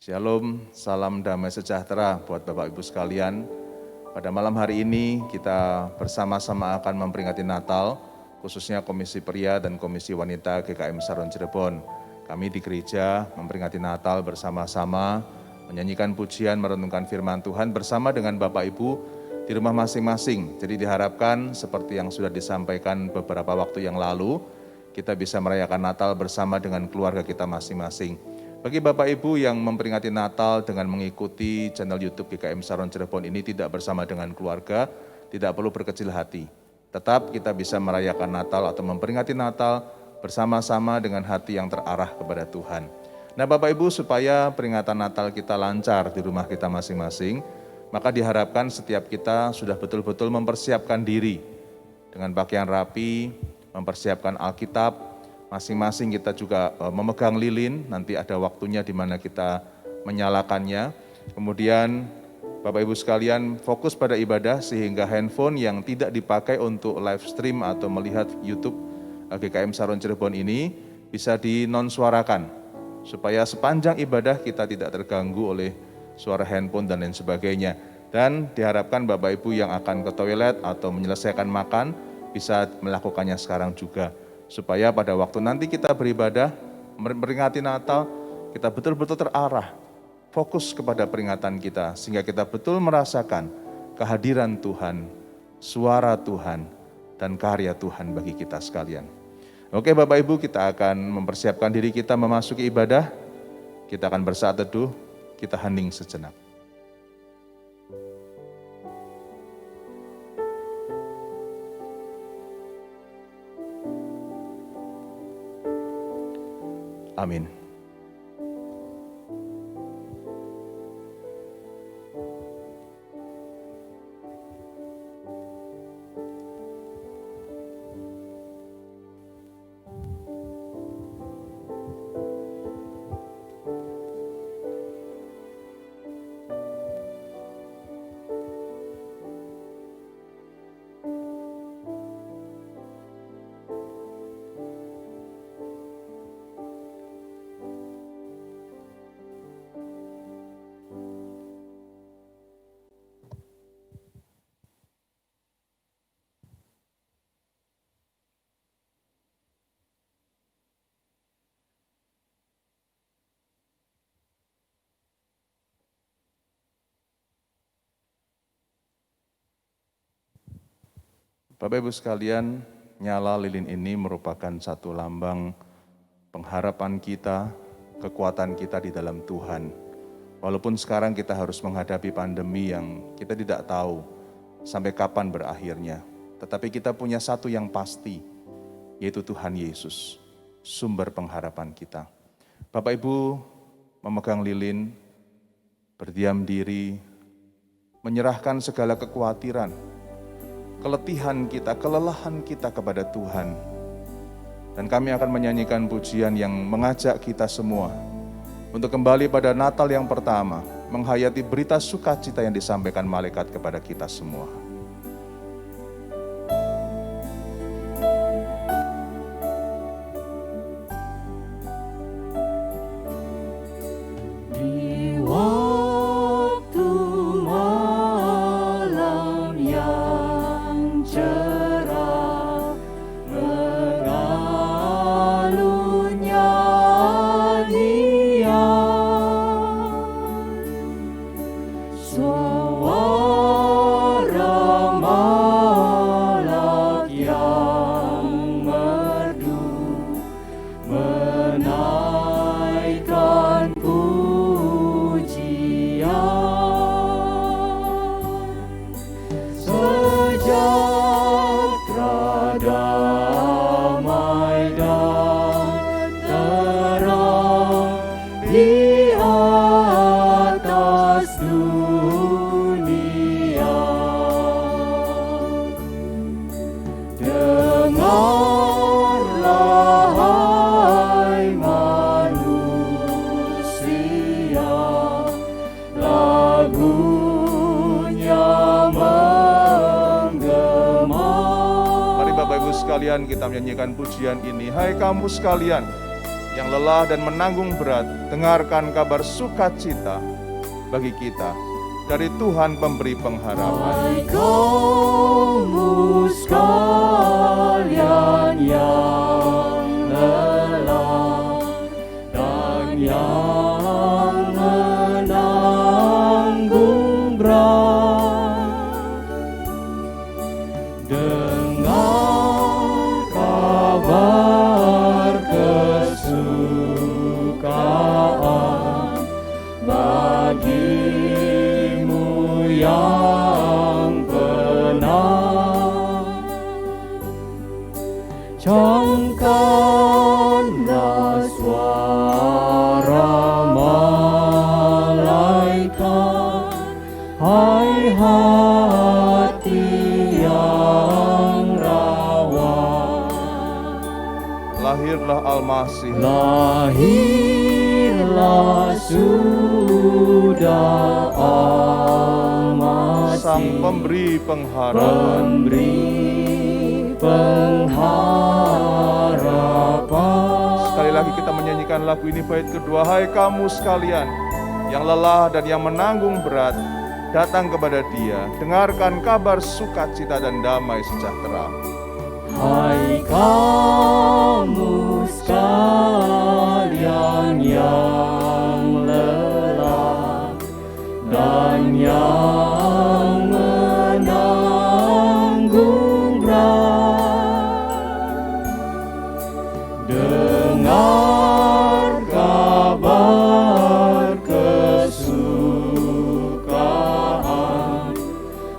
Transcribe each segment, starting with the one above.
Shalom, salam damai sejahtera buat Bapak Ibu sekalian. Pada malam hari ini kita bersama-sama akan memperingati Natal, khususnya Komisi Pria dan Komisi Wanita GKM Saron Cirebon. Kami di gereja memperingati Natal bersama-sama, menyanyikan pujian, merenungkan firman Tuhan bersama dengan Bapak Ibu di rumah masing-masing. Jadi diharapkan seperti yang sudah disampaikan beberapa waktu yang lalu, kita bisa merayakan Natal bersama dengan keluarga kita masing-masing. Bagi Bapak Ibu yang memperingati Natal dengan mengikuti channel YouTube GKM Saron Cirebon ini tidak bersama dengan keluarga, tidak perlu berkecil hati. Tetap kita bisa merayakan Natal atau memperingati Natal bersama-sama dengan hati yang terarah kepada Tuhan. Nah Bapak Ibu, supaya peringatan Natal kita lancar di rumah kita masing-masing, maka diharapkan setiap kita sudah betul-betul mempersiapkan diri dengan pakaian rapi, mempersiapkan Alkitab. Masing-masing kita juga memegang lilin, nanti ada waktunya di mana kita menyalakannya. Kemudian Bapak Ibu sekalian fokus pada ibadah sehingga handphone yang tidak dipakai untuk live stream atau melihat YouTube GKM Saron Cirebon ini bisa dinonsuarakan. Supaya sepanjang ibadah kita tidak terganggu oleh suara handphone dan lain sebagainya. Dan diharapkan Bapak Ibu yang akan ke toilet atau menyelesaikan makan bisa melakukannya sekarang juga. Supaya pada waktu nanti kita beribadah, memperingati Natal, kita betul-betul terarah, fokus kepada peringatan kita, sehingga kita betul merasakan kehadiran Tuhan, suara Tuhan, dan karya Tuhan bagi kita sekalian. Oke Bapak Ibu, kita akan mempersiapkan diri kita memasuki ibadah, kita akan bersaat teduh, kita hening sejenak. Amin. Bapak Ibu sekalian, nyala lilin ini merupakan satu lambang pengharapan kita, kekuatan kita di dalam Tuhan. Walaupun sekarang kita harus menghadapi pandemi yang kita tidak tahu sampai kapan berakhirnya. Tetapi kita punya satu yang pasti, yaitu Tuhan Yesus, sumber pengharapan kita. Bapak Ibu memegang lilin, berdiam diri, menyerahkan segala kekhawatiran, keletihan kita, kelelahan kita kepada Tuhan. Dan kami akan menyanyikan pujian yang mengajak kita semua untuk kembali pada Natal yang pertama, menghayati berita sukacita yang disampaikan malaikat kepada kita semua. sekalian, kita menyanyikan pujian ini. Hai kamu sekalian, yang lelah dan menanggung berat, dengarkan kabar sukacita bagi kita dari Tuhan pemberi pengharapan. Hai kamu sekalian yang lelah dan yang menanggung berat, dengar kabar kesukaan bagimu yang penat. Camkanlah suara malaikat, hai hati yang rawat. Lahirlah Al-Masih, Lahirlah sudah Al-Masih, Sang pemberi pengharapan. pemberi pengharapan. Sekali lagi kita menyanyikan lagu ini bait kedua. Hai kamu sekalian yang lelah dan yang menanggung berat, datang kepada Dia, dengarkan kabar sukacita dan damai sejahtera. Hai kamu sekalian yang lelah dan yang menanggung berat, dengar kabar kesukaan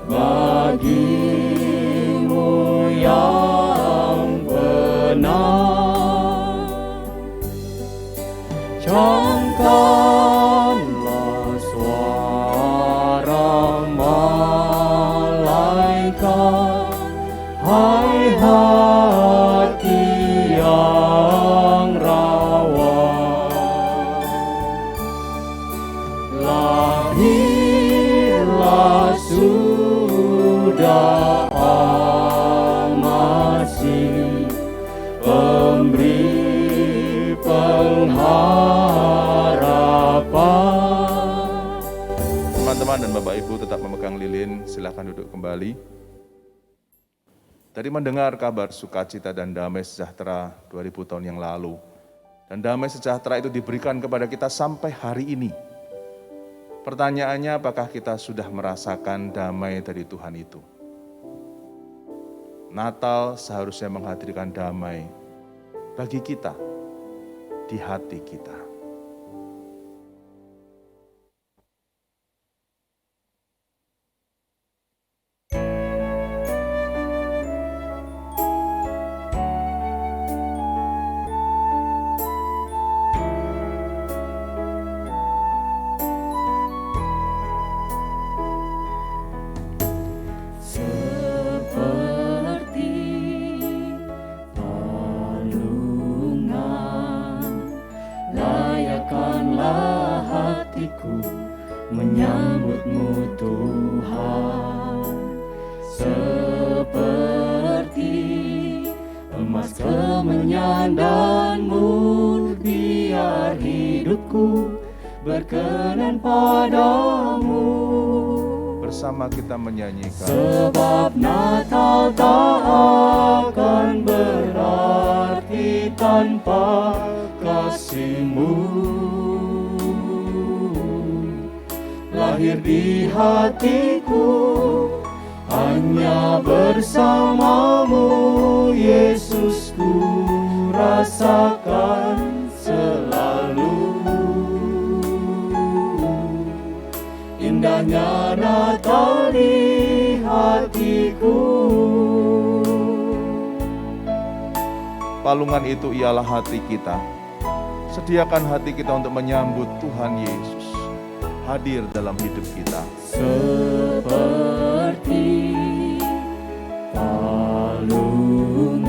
bagimu yang benar. Camkanlah suara malaikat, hai hati yang rawat. Lahirlah sudah Al-Masih, pemberi pengharapan. Teman-teman dan Bapak Ibu tetap memegang lilin, silakan duduk kembali. Tadi mendengar kabar sukacita dan damai sejahtera 2000 tahun yang lalu. Dan damai sejahtera itu diberikan kepada kita sampai hari ini. Pertanyaannya, apakah kita sudah merasakan damai dari Tuhan itu? Natal seharusnya menghadirkan damai bagi kita, di hati kita. Menyambutmu Tuhan, seperti emas kemenyan dan murni, biar hidupku berkenan padamu. Bersama kita menyanyikan. Sebab Natal tak akan berarti tanpa kasih-Mu. Lahir di hatiku, hanya bersamamu, Yesus, ku rasakan selalu. Indahnya Natal di hatiku. Palungan itu ialah hati kita. Sediakan hati kita untuk menyambut Tuhan Yesus hadir dalam hidup kita. Seperti palungan,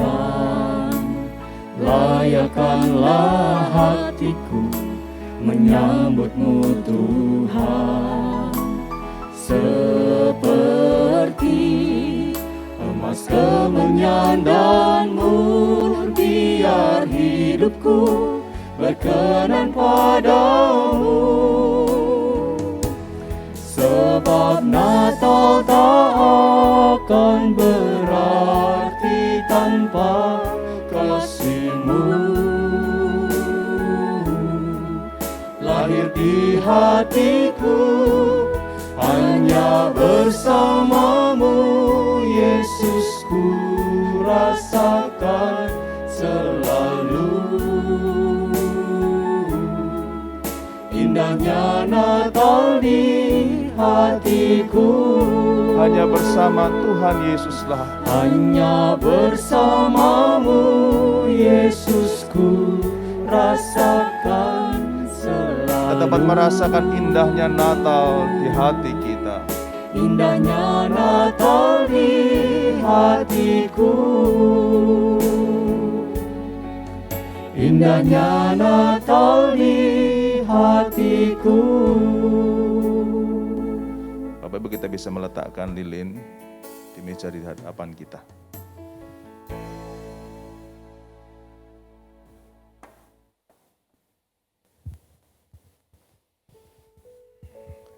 layakkanlah hatiku menyambutmu Tuhan. Seperti emas kemenyan dan murni, biar hidupku berkenan padamu. Sebab Natal tak akan berarti tanpa kasih-Mu. Lahir di hatiku hanya bersama-Mu, Yesus, ku rasakan selalu. Indahnya Natal di hatiku, Hanya bersama Tuhan Yesuslah. hanya bersama-Mu, Yesus, ku rasakan selalu. Kita dapat merasakan indahnya Natal di hati kita. Indahnya Natal di hatiku, indahnya Natal di hatiku. Bapak Ibu, kita bisa meletakkan lilin di meja di hadapan kita.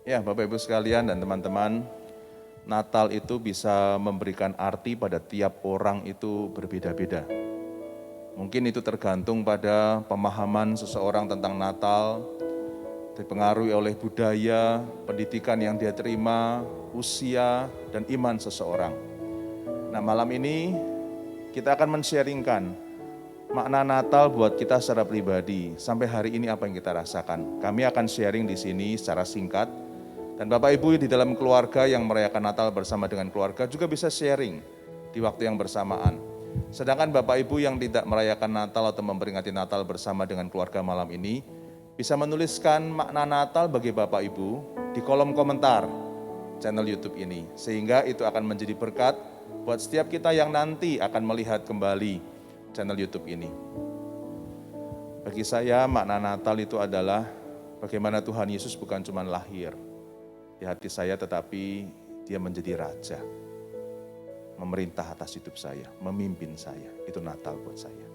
Ya, Bapak Ibu sekalian dan teman-teman, Natal itu bisa memberikan arti pada tiap orang itu berbeda-beda. Mungkin itu tergantung pada pemahaman seseorang tentang Natal, dipengaruhi oleh budaya, pendidikan yang dia terima, usia, dan iman seseorang. Nah, malam ini kita akan men-sharingkan makna Natal buat kita secara pribadi. Sampai hari ini apa yang kita rasakan. Kami akan sharing di sini secara singkat. Dan Bapak Ibu di dalam keluarga yang merayakan Natal bersama dengan keluarga juga bisa sharing di waktu yang bersamaan. Sedangkan Bapak Ibu yang tidak merayakan Natal atau memperingati Natal bersama dengan keluarga malam ini, bisa menuliskan makna Natal bagi Bapak Ibu di kolom komentar channel YouTube ini. Sehingga itu akan menjadi berkat buat setiap kita yang nanti akan melihat kembali channel YouTube ini. Bagi saya makna Natal itu adalah bagaimana Tuhan Yesus bukan cuma lahir di hati saya, tetapi dia menjadi raja, memerintah atas hidup saya, memimpin saya. Itu Natal buat saya.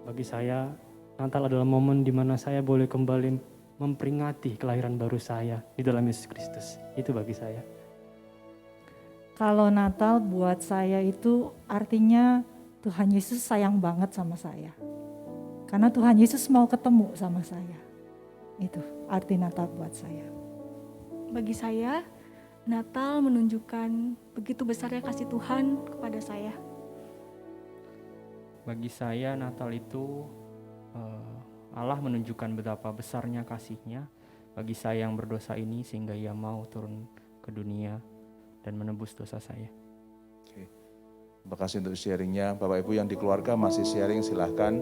Bagi saya, Natal adalah momen di mana saya boleh kembali memperingati kelahiran baru saya di dalam Yesus Kristus. Itu bagi saya. Kalau Natal buat saya itu artinya Tuhan Yesus sayang banget sama saya. Karena Tuhan Yesus mau ketemu sama saya. Itu arti Natal buat saya. Bagi saya, Natal menunjukkan begitu besarnya kasih Tuhan kepada saya. Bagi saya Natal itu Allah menunjukkan betapa besarnya kasih-Nya bagi saya yang berdosa ini sehingga Ia mau turun ke dunia dan menebus dosa saya. Oke. Terima kasih untuk sharingnya. Bapak Ibu yang di keluarga masih sharing silahkan.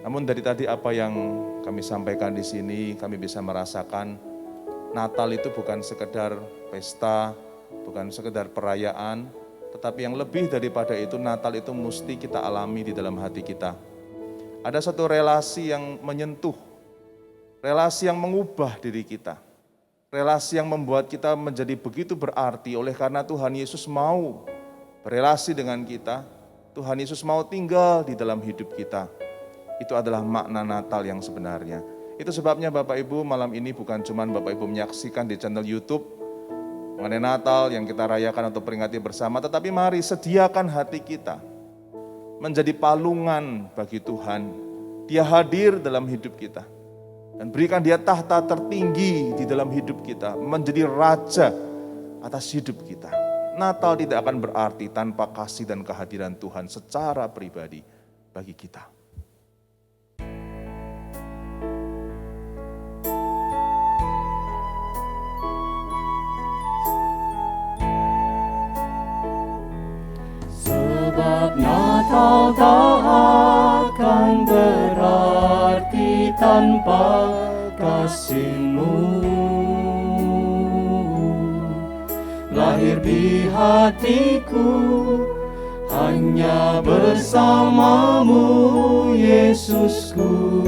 Namun dari tadi apa yang kami sampaikan di sini, kami bisa merasakan Natal itu bukan sekedar pesta, bukan sekedar perayaan, tetapi yang lebih daripada itu, Natal itu mesti kita alami di dalam hati kita. Ada satu relasi yang menyentuh, relasi yang mengubah diri kita, relasi yang membuat kita menjadi begitu berarti oleh karena Tuhan Yesus mau berelasi dengan kita, Tuhan Yesus mau tinggal di dalam hidup kita. Itu adalah makna Natal yang sebenarnya. Itu sebabnya Bapak Ibu malam ini bukan cuma Bapak Ibu menyaksikan di channel YouTube mengenai Natal yang kita rayakan atau peringati bersama, tetapi mari sediakan hati kita menjadi palungan bagi Tuhan. Dia hadir dalam hidup kita dan berikan Dia tahta tertinggi di dalam hidup kita, menjadi raja atas hidup kita. Natal tidak akan berarti tanpa kasih dan kehadiran Tuhan secara pribadi bagi kita. Sebab Natal tak akan berarti tanpa kasih-Mu. Lahir di hatiku hanya bersama-Mu, Yesus, ku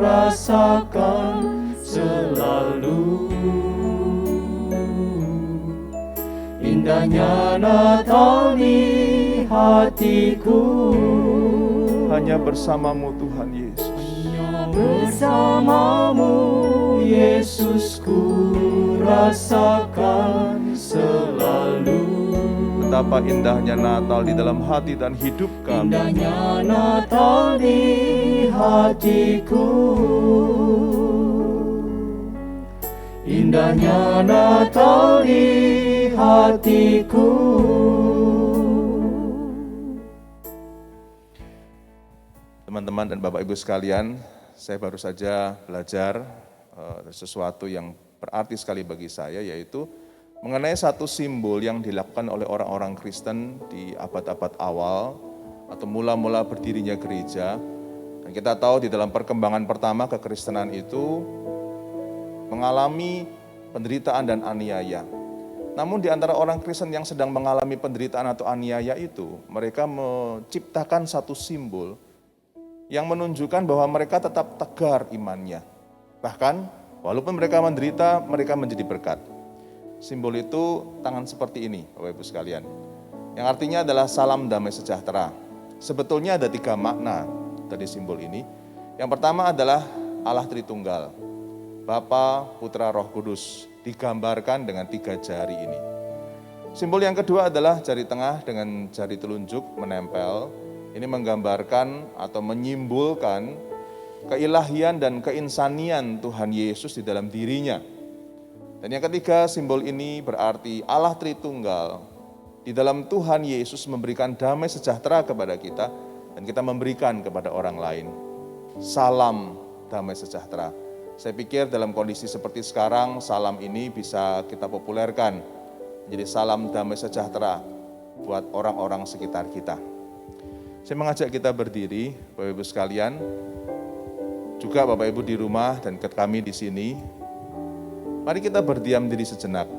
rasakan selalu. Indahnya Natal di hatiku, Hanya bersama-Mu Tuhan Yesus. hanya bersamamu Yesusku rasakan selalu. Betapa indahnya Natal di dalam hati dan hidup kami. Indahnya Natal di hatiku. Indahnya Natal di hatiku. Teman-teman dan Bapak Ibu sekalian, saya baru saja belajar sesuatu yang berarti sekali bagi saya, yaitu mengenai satu simbol yang dilakukan oleh orang-orang Kristen di abad-abad awal atau mula-mula berdirinya gereja. Dan kita tahu di dalam perkembangan pertama kekristenan itu mengalami penderitaan dan aniaya. Namun di antara orang Kristen yang sedang mengalami penderitaan atau aniaya itu, mereka menciptakan satu simbol yang menunjukkan bahwa mereka tetap tegar imannya. Bahkan walaupun mereka menderita, mereka menjadi berkat. Simbol itu tangan seperti ini, Bapak Ibu sekalian. Yang artinya adalah salam damai sejahtera. Sebetulnya ada 3 makna dari simbol ini. Yang pertama adalah Allah Tritunggal. Bapa, Putra, Roh Kudus digambarkan dengan 3 jari ini. Simbol yang kedua adalah jari tengah dengan jari telunjuk menempel. Ini menggambarkan atau menyimbolkan keilahian dan keinsanian Tuhan Yesus di dalam dirinya. Dan yang ketiga, simbol ini berarti Allah Tritunggal. Di dalam Tuhan Yesus memberikan damai sejahtera kepada kita dan kita memberikan kepada orang lain. Salam damai sejahtera. Saya pikir dalam kondisi seperti sekarang, salam ini bisa kita populerkan menjadi salam damai sejahtera buat orang-orang sekitar kita. Saya mengajak kita berdiri, Bapak Ibu sekalian, juga Bapak Ibu di rumah dan kami di sini. Mari kita berdiam diri sejenak.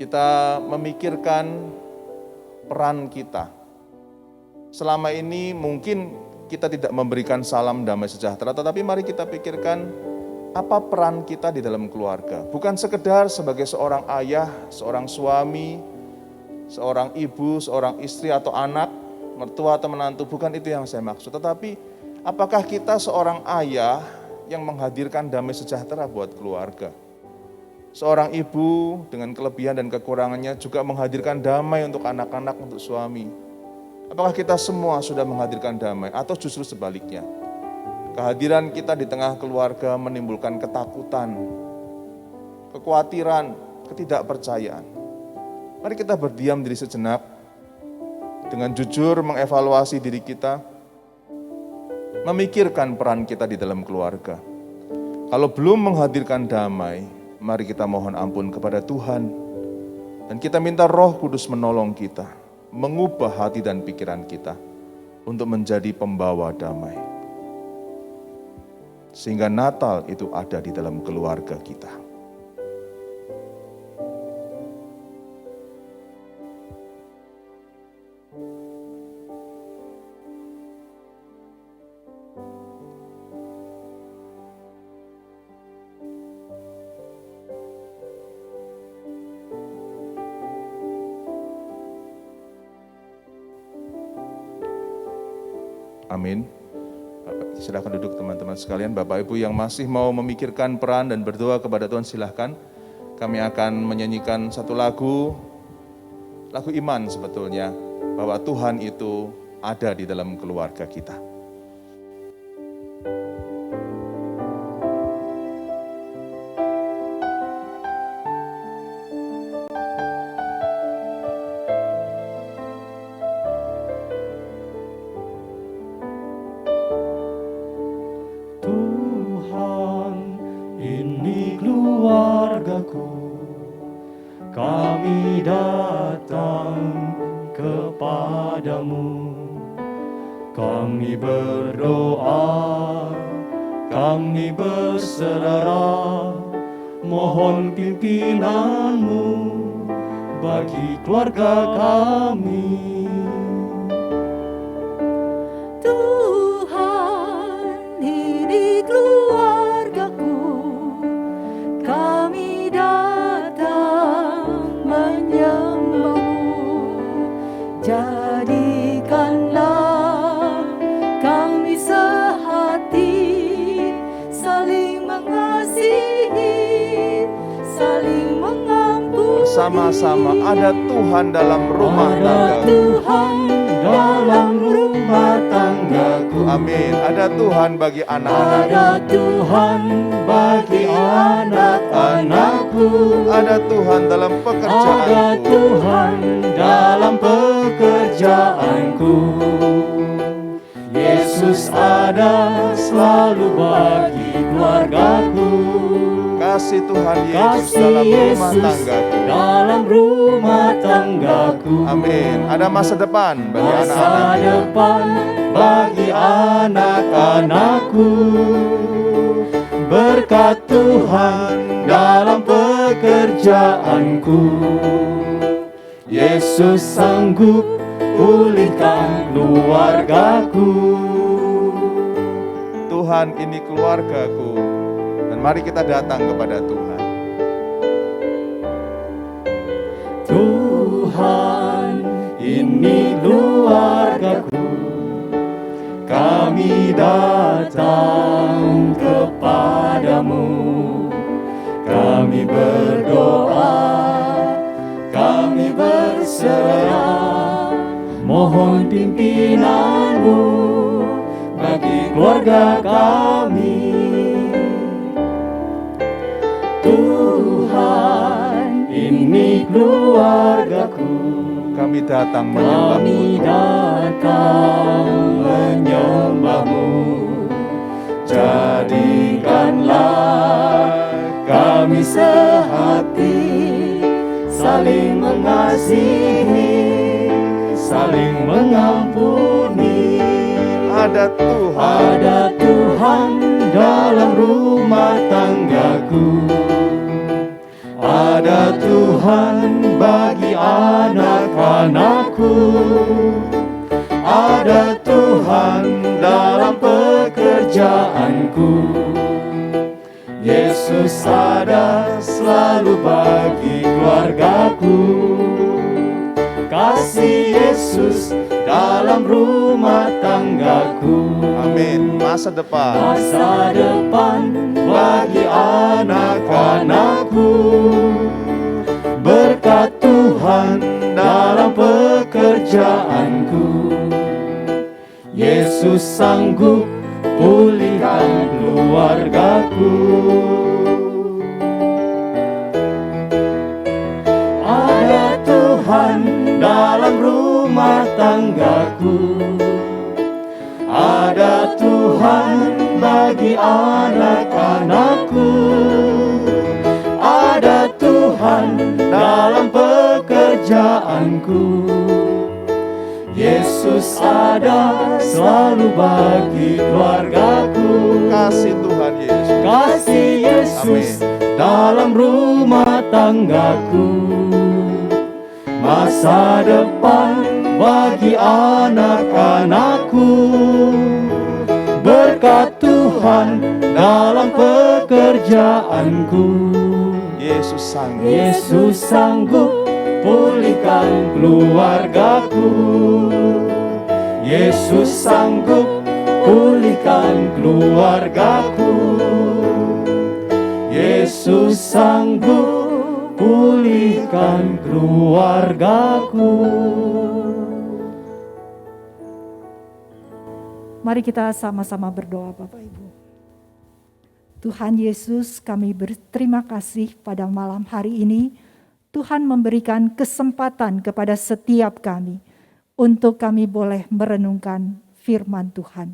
Kita memikirkan peran kita. Selama ini mungkin kita tidak memberikan salam damai sejahtera, tetapi mari kita pikirkan apa peran kita di dalam keluarga. Bukan sekedar sebagai seorang ayah, seorang suami, seorang ibu, seorang istri atau anak, mertua atau menantu, bukan itu yang saya maksud. Tetapi apakah kita seorang ayah yang menghadirkan damai sejahtera buat keluarga? Seorang ibu dengan kelebihan dan kekurangannya juga menghadirkan damai untuk anak-anak, untuk suami. Apakah kita semua sudah menghadirkan damai atau justru sebaliknya? Kehadiran kita di tengah keluarga menimbulkan ketakutan, kekhawatiran, ketidakpercayaan. Mari kita berdiam diri sejenak, dengan jujur mengevaluasi diri kita, memikirkan peran kita di dalam keluarga. Kalau belum menghadirkan damai, mari kita mohon ampun kepada Tuhan. Dan kita minta Roh Kudus menolong kita, mengubah hati dan pikiran kita untuk menjadi pembawa damai. Sehingga Natal itu ada di dalam keluarga kita. Amin. Silakan duduk teman-teman sekalian. Bapak Ibu yang masih mau memikirkan peran dan berdoa kepada Tuhan, silahkan. Kami akan menyanyikan satu lagu iman sebetulnya, bahwa Tuhan itu ada di dalam keluarga kita. Kami datang kepadamu, kami berdoa, kami berserah, mohon pimpinanmu bagi keluarga kami. Tuhan, ini keluargaku, kami datang menyembahmu. Jadikanlah kami sehati Sama-sama, ada Tuhan dalam rumah Ada tanggaku. Tuhan dalam rumah tanggaku. Amin. Ada Tuhan bagi anak-anakku. Ada Tuhan bagi anak-anakku. Ada Tuhan dalam Ada pekerjaanku. Tuhan dalam pekerjaanku. Yesus ada selalu bagi keluargaku. Kasih Tuhan Yesus Kasih dalam rumah Yesus tanggaku. dalam rumah tanggaku. Amin. Ada masa depan bagi Masa anak-anakku. depan bagi anak-anakku. Berkat Tuhan dalam pekerjaanku. Yesus sanggup pulihkan keluargaku. Tuhan, ini keluargaku. Dan mari kita datang kepada Tuhan. Tuhan, ini keluargaku. Kami datang kepadamu. Kami berdoa, kami berserah. Mohon pimpinanmu bagi keluarga kami. Tuhan, ini keluargaku. Kami datang menyembahmu. Kami datang menyembahmu. Jadikanlah kami sehati, saling mengasihi, saling mengampuni. Ada Tuhan. Ada Tuhan dalam rumah tanggaku. Ada Tuhan bagi anak-anakku. Ada Tuhan dalam pekerjaanku. Yesus ada selalu bagi keluargaku. Kasih Yesus dalam rumah tanggaku. Amin. Masa depan. Masa depan bagi anak-anakku. Berkat Tuhan dalam pekerjaanku. Yesus sanggup pulihkan keluargaku. Ada Tuhan dalam rumah tanggaku. Ada Tuhan bagi anak-anakku. Ada Tuhan dalam pekerjaanku. Yesus ada selalu bagi keluargaku. Kasih Tuhan Yesus. Kasih Yesus dalam rumah tanggaku. Masa depan bagi anak-anakku. Berkat Tuhan dalam pekerjaanku. Yesus sanggup. Yesus sanggup pulihkan keluargaku. Yesus sanggup pulihkan keluargaku. Yesus sanggup pulihkan keluargaku. Mari kita sama-sama berdoa Bapak Ibu. Tuhan Yesus, kami berterima kasih pada malam hari ini. Tuhan memberikan kesempatan kepada setiap kami untuk kami boleh merenungkan firman Tuhan.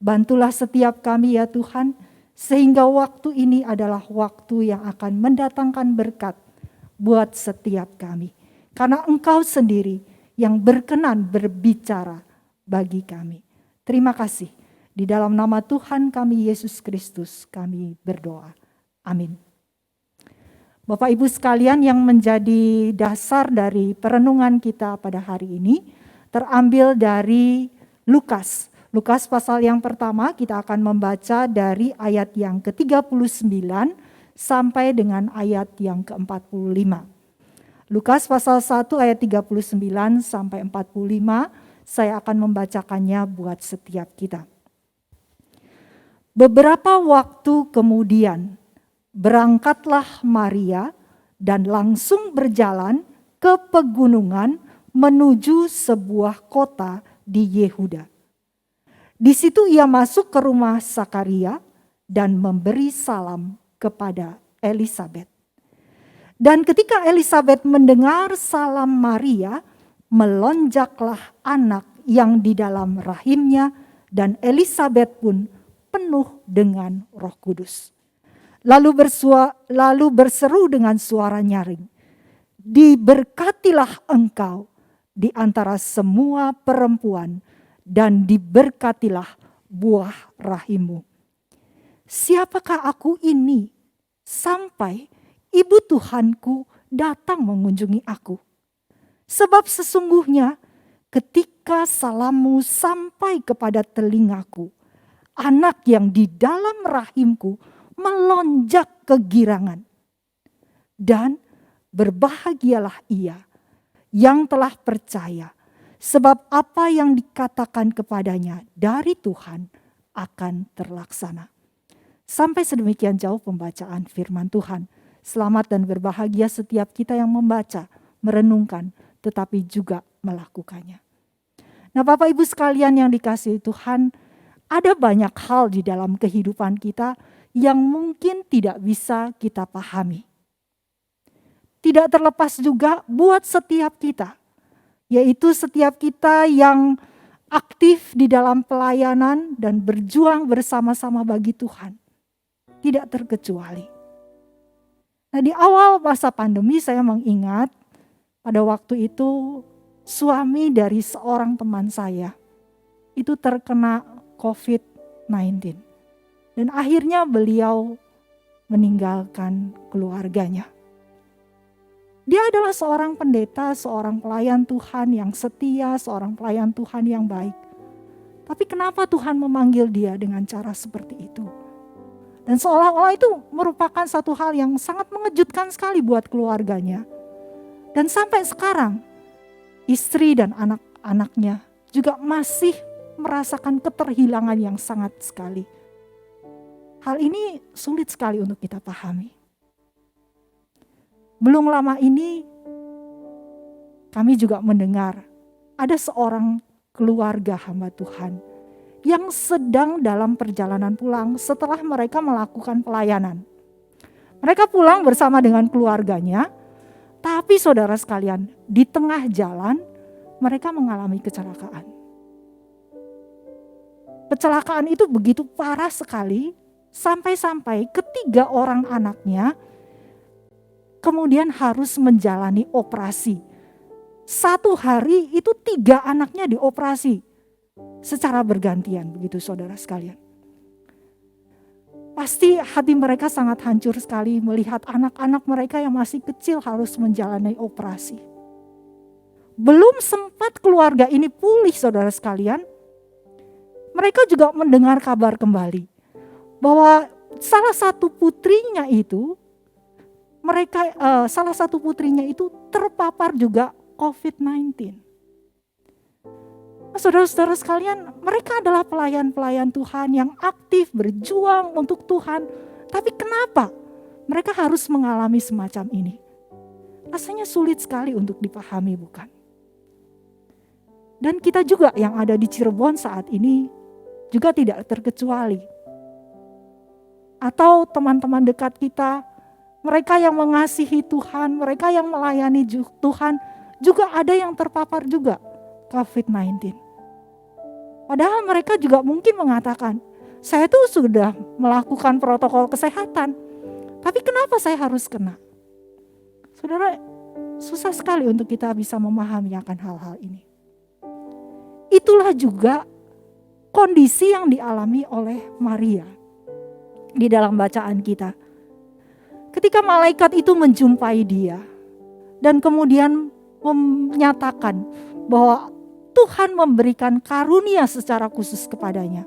Bantulah setiap kami ya Tuhan, sehingga waktu ini adalah waktu yang akan mendatangkan berkat buat setiap kami. Karena Engkau sendiri yang berkenan berbicara bagi kami. Terima kasih. Di dalam nama Tuhan kami Yesus Kristus kami berdoa. Amin. Bapak Ibu sekalian, yang menjadi dasar dari perenungan kita pada hari ini terambil dari Lukas. Lukas pasal yang pertama kita akan membaca dari ayat yang ke-39 sampai dengan ayat yang ke-45. Lukas pasal 1 ayat 39 sampai 45, saya akan membacakannya buat setiap kita. Beberapa waktu kemudian, berangkatlah Maria dan langsung berjalan ke pegunungan menuju sebuah kota di Yehuda. Di situ ia masuk ke rumah Sakaria dan memberi salam kepada Elisabet. Dan ketika Elisabet mendengar salam Maria, melonjaklah anak yang di dalam rahimnya, dan Elisabet pun penuh dengan Roh Kudus. Lalu berseru dengan suara nyaring, "Diberkatilah engkau di antara semua perempuan, dan diberkatilah buah rahimmu. Siapakah aku ini sampai ibu Tuhanku datang mengunjungi aku? Sebab sesungguhnya ketika salammu sampai kepada telingaku, anak yang di dalam rahimku melonjak kegirangan. Dan berbahagialah ia yang telah percaya, sebab apa yang dikatakan kepadanya dari Tuhan akan terlaksana." Sampai sedemikian jauh pembacaan firman Tuhan. Selamat dan berbahagia setiap kita yang membaca, merenungkan, tetapi juga melakukannya. Nah, Bapak Ibu sekalian yang dikasihi Tuhan, ada banyak hal di dalam kehidupan kita yang mungkin tidak bisa kita pahami. Tidak terlepas juga buat setiap kita, yaitu setiap kita yang aktif di dalam pelayanan dan berjuang bersama-sama bagi Tuhan. Tidak terkecuali. Nah, di awal masa pandemi saya mengingat pada waktu itu suami dari seorang teman saya itu terkena COVID-19. Dan akhirnya beliau meninggalkan keluarganya. Dia adalah seorang pendeta, seorang pelayan Tuhan yang setia, seorang pelayan Tuhan yang baik. Tapi kenapa Tuhan memanggil dia dengan cara seperti itu? Dan seolah-olah itu merupakan satu hal yang sangat mengejutkan sekali buat keluarganya. Dan sampai sekarang, istri dan anak-anaknya juga masih merasakan keterhilangan yang sangat sekali. Hal ini sulit sekali untuk kita pahami. Belum lama ini kami juga mendengar ada seorang keluarga hamba Tuhan yang sedang dalam perjalanan pulang setelah mereka melakukan pelayanan. Mereka pulang bersama dengan keluarganya, tapi saudara sekalian, di tengah jalan mereka mengalami kecelakaan. Kecelakaan itu begitu parah sekali, sampai-sampai ketiga orang anaknya kemudian harus menjalani operasi. Satu hari itu 3 anaknya dioperasi secara bergantian, begitu saudara sekalian. Pasti hati mereka sangat hancur sekali melihat anak-anak mereka yang masih kecil harus menjalani operasi. Belum sempat keluarga ini pulih saudara sekalian, mereka juga mendengar kabar kembali bahwa salah satu putrinya itu terpapar juga COVID-19. Saudara-saudara sekalian, mereka adalah pelayan-pelayan Tuhan yang aktif berjuang untuk Tuhan. Tapi kenapa mereka harus mengalami semacam ini? Rasanya sulit sekali untuk dipahami, bukan? Dan kita juga yang ada di Cirebon saat ini juga tidak terkecuali. Atau teman-teman dekat kita, mereka yang mengasihi Tuhan, mereka yang melayani Tuhan, juga ada yang terpapar juga COVID-19. Padahal mereka juga mungkin mengatakan, saya tuh sudah melakukan protokol kesehatan, tapi kenapa saya harus kena? Saudara, susah sekali untuk kita bisa memahami akan hal-hal ini. Itulah juga kondisi yang dialami oleh Maria di dalam bacaan kita. Ketika malaikat itu menjumpai dia dan kemudian menyatakan bahwa Tuhan memberikan karunia secara khusus kepadanya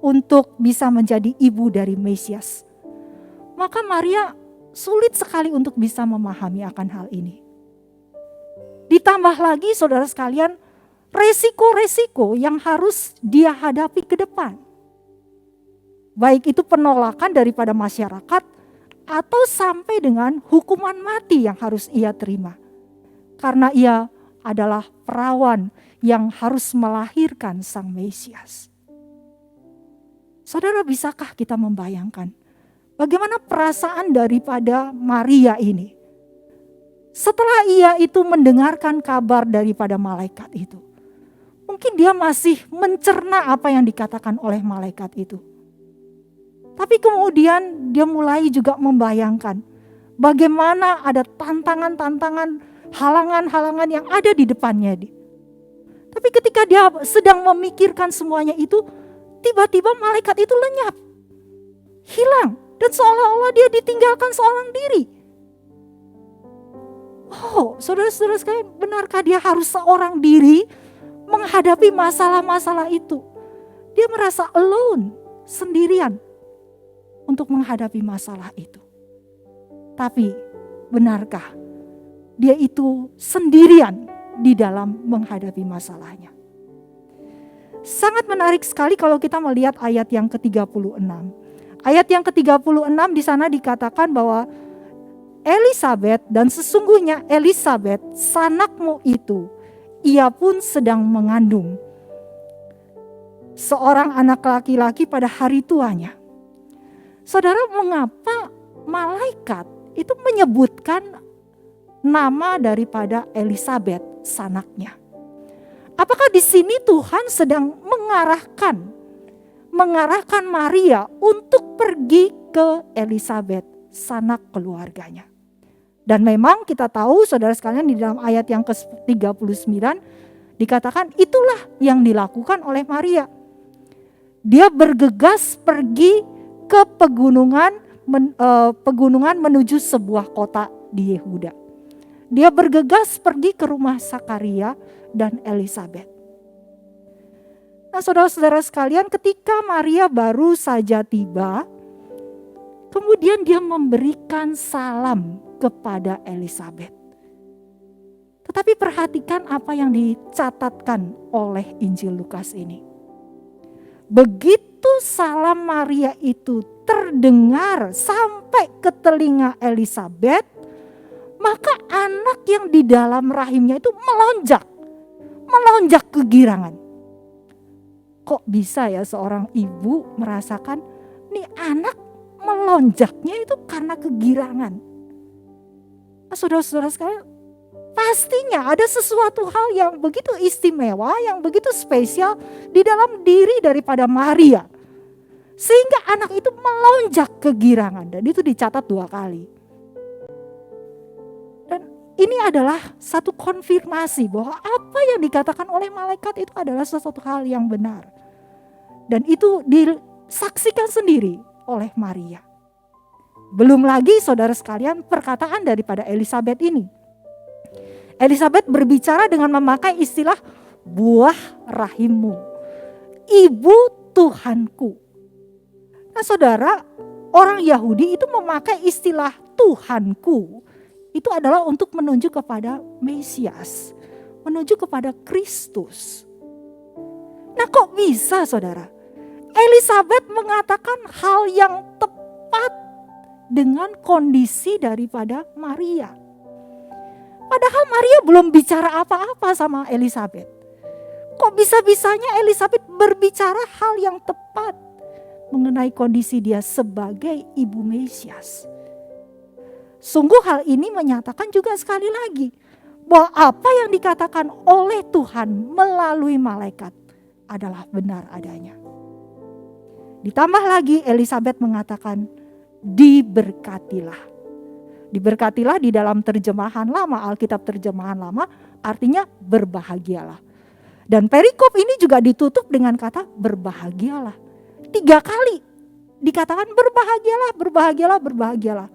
untuk bisa menjadi ibu dari Mesias. Maka Maria sulit sekali untuk bisa memahami akan hal ini. Ditambah lagi saudara sekalian, resiko-resiko yang harus dia hadapi ke depan. Baik itu penolakan daripada masyarakat atau sampai dengan hukuman mati yang harus ia terima. Karena ia adalah perawan yang harus melahirkan Sang Mesias. Saudara, bisakah kita membayangkan bagaimana perasaan daripada Maria ini? Setelah ia itu mendengarkan kabar daripada malaikat itu, mungkin dia masih mencerna apa yang dikatakan oleh malaikat itu. Tapi kemudian dia mulai juga membayangkan bagaimana ada tantangan-tantangan, halangan-halangan yang ada di depannya. Tapi ketika dia sedang memikirkan semuanya itu, tiba-tiba malaikat itu lenyap, hilang, dan seolah-olah dia ditinggalkan seorang diri. Oh, saudara-saudara sekalian, benarkah dia harus seorang diri menghadapi masalah-masalah itu? Dia merasa alone, sendirian untuk menghadapi masalah itu. Tapi benarkah dia itu sendirian di dalam menghadapi masalahnya? Sangat menarik sekali kalau kita melihat ayat yang ke-36. Ayat yang ke-36 di sana dikatakan bahwa Elisabet, dan sesungguhnya Elisabet sanakmu itu, ia pun sedang mengandung seorang anak laki-laki pada hari tuanya. Saudara, mengapa malaikat itu menyebutkan nama daripada Elisabet, sanaknya? Apakah di sini Tuhan sedang mengarahkan Maria untuk pergi ke Elisabet, sanak keluarganya? Dan memang kita tahu, saudara sekalian, di dalam ayat yang ke-39 dikatakan itulah yang dilakukan oleh Maria. Dia bergegas pergi ke pegunungan menuju sebuah kota di Yehuda. Dia bergegas pergi ke rumah Sakaria dan Elisabet. Nah, saudara-saudara sekalian, ketika Maria baru saja tiba, kemudian dia memberikan salam kepada Elisabet. Tetapi perhatikan apa yang dicatatkan oleh Injil Lukas ini. Begitu salam Maria itu terdengar sampai ke telinga Elisabet, maka anak yang di dalam rahimnya itu melonjak kegirangan. Kok bisa ya seorang ibu merasakan nih anak melonjaknya itu karena kegirangan? Nah, saudara-saudara sekalian, pastinya ada sesuatu hal yang begitu istimewa, yang begitu spesial di dalam diri daripada Maria. Sehingga anak itu melonjak kegirangan, dan itu dicatat 2 kali. Dan ini adalah satu konfirmasi bahwa apa yang dikatakan oleh malaikat itu adalah sesuatu hal yang benar. Dan itu disaksikan sendiri oleh Maria. Belum lagi saudara sekalian perkataan daripada Elisabet ini. Elisabet berbicara dengan memakai istilah buah rahimmu, ibu Tuhanku. Nah saudara, orang Yahudi itu memakai istilah Tuhanku. Itu adalah untuk menunjuk kepada Mesias, menunjuk kepada Kristus. Nah kok bisa saudara? Elisabet mengatakan hal yang tepat dengan kondisi daripada Maria. Padahal Maria belum bicara apa-apa sama Elisabet. Kok bisa-bisanya Elisabet berbicara hal yang tepat mengenai kondisi dia sebagai ibu Mesias? Sungguh hal ini menyatakan juga sekali lagi bahwa apa yang dikatakan oleh Tuhan melalui malaikat adalah benar adanya. Ditambah lagi Elisabet mengatakan diberkatilah. Diberkatilah di dalam terjemahan lama, Alkitab terjemahan lama artinya berbahagialah. Dan perikop ini juga ditutup dengan kata berbahagialah. 3 kali dikatakan berbahagialah, berbahagialah, berbahagialah.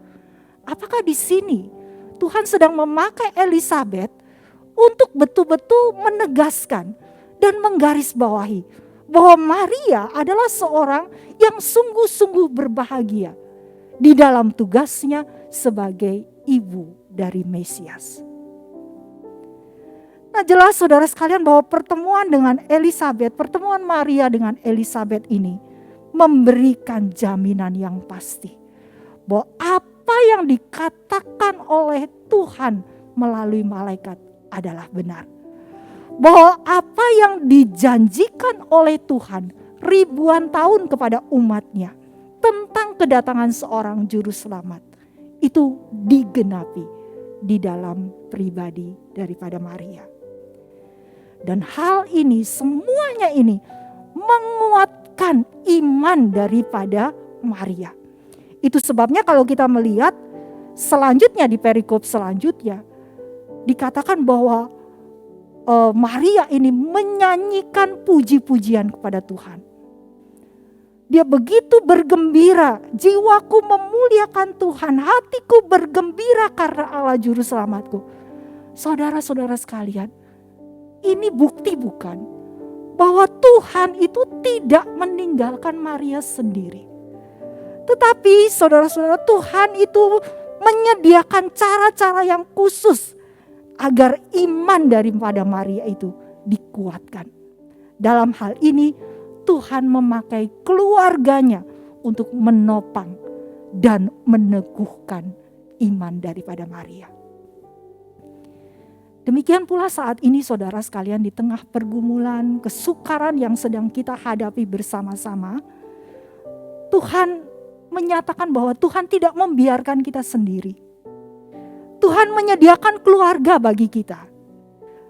Apakah di sini Tuhan sedang memakai Elisabet untuk betul-betul menegaskan dan menggarisbawahi bahwa Maria adalah seorang yang sungguh-sungguh berbahagia di dalam tugasnya sebagai ibu dari Mesias. Nah jelas saudara sekalian bahwa pertemuan dengan Elisabet, pertemuan Maria dengan Elisabet ini memberikan jaminan yang pasti bahwa apa yang dikatakan oleh Tuhan melalui malaikat adalah benar. Bahwa apa yang dijanjikan oleh Tuhan ribuan tahun kepada umatnya tentang kedatangan seorang juru selamat itu digenapi di dalam pribadi daripada Maria. Dan hal ini, semuanya ini menguatkan iman daripada Maria. Itu sebabnya kalau kita melihat selanjutnya di perikop selanjutnya dikatakan bahwa Maria ini menyanyikan puji-pujian kepada Tuhan. Dia begitu bergembira, jiwaku memuliakan Tuhan, hatiku bergembira karena Allah juru selamatku. Saudara-saudara sekalian, ini bukti bukan bahwa Tuhan itu tidak meninggalkan Maria sendiri. Tetapi saudara-saudara, Tuhan itu menyediakan cara-cara yang khusus agar iman daripada Maria itu dikuatkan. Dalam hal ini Tuhan memakai keluarganya untuk menopang dan meneguhkan iman daripada Maria. Demikian pula saat ini saudara sekalian, di tengah pergumulan, kesukaran yang sedang kita hadapi bersama-sama, Tuhan menyatakan bahwa Tuhan tidak membiarkan kita sendiri. Tuhan menyediakan keluarga bagi kita.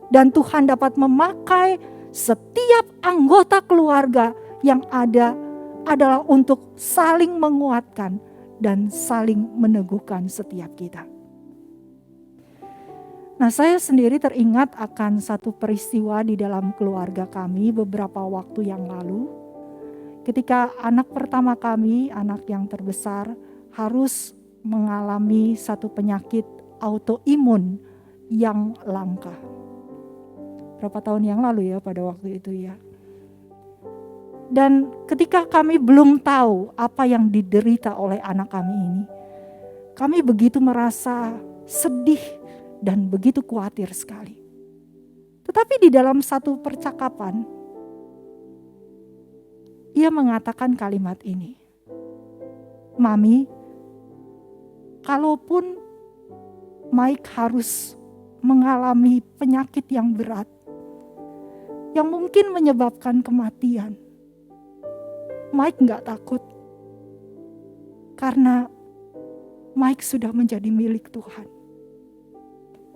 Dan Tuhan dapat memakai setiap anggota keluarga yang ada adalah untuk saling menguatkan dan saling meneguhkan setiap kita. Nah, saya sendiri teringat akan satu peristiwa di dalam keluarga kami beberapa waktu yang lalu. Ketika anak pertama kami, anak yang terbesar, harus mengalami satu penyakit autoimun yang langka. Berapa tahun yang lalu ya pada waktu itu ya. Dan ketika kami belum tahu apa yang diderita oleh anak kami ini, kami begitu merasa sedih dan begitu khawatir sekali. Tetapi di dalam satu percakapan, ia mengatakan kalimat ini, "Mami, kalaupun Mike harus mengalami penyakit yang berat, yang mungkin menyebabkan kematian, Mike gak takut. Karena Mike sudah menjadi milik Tuhan."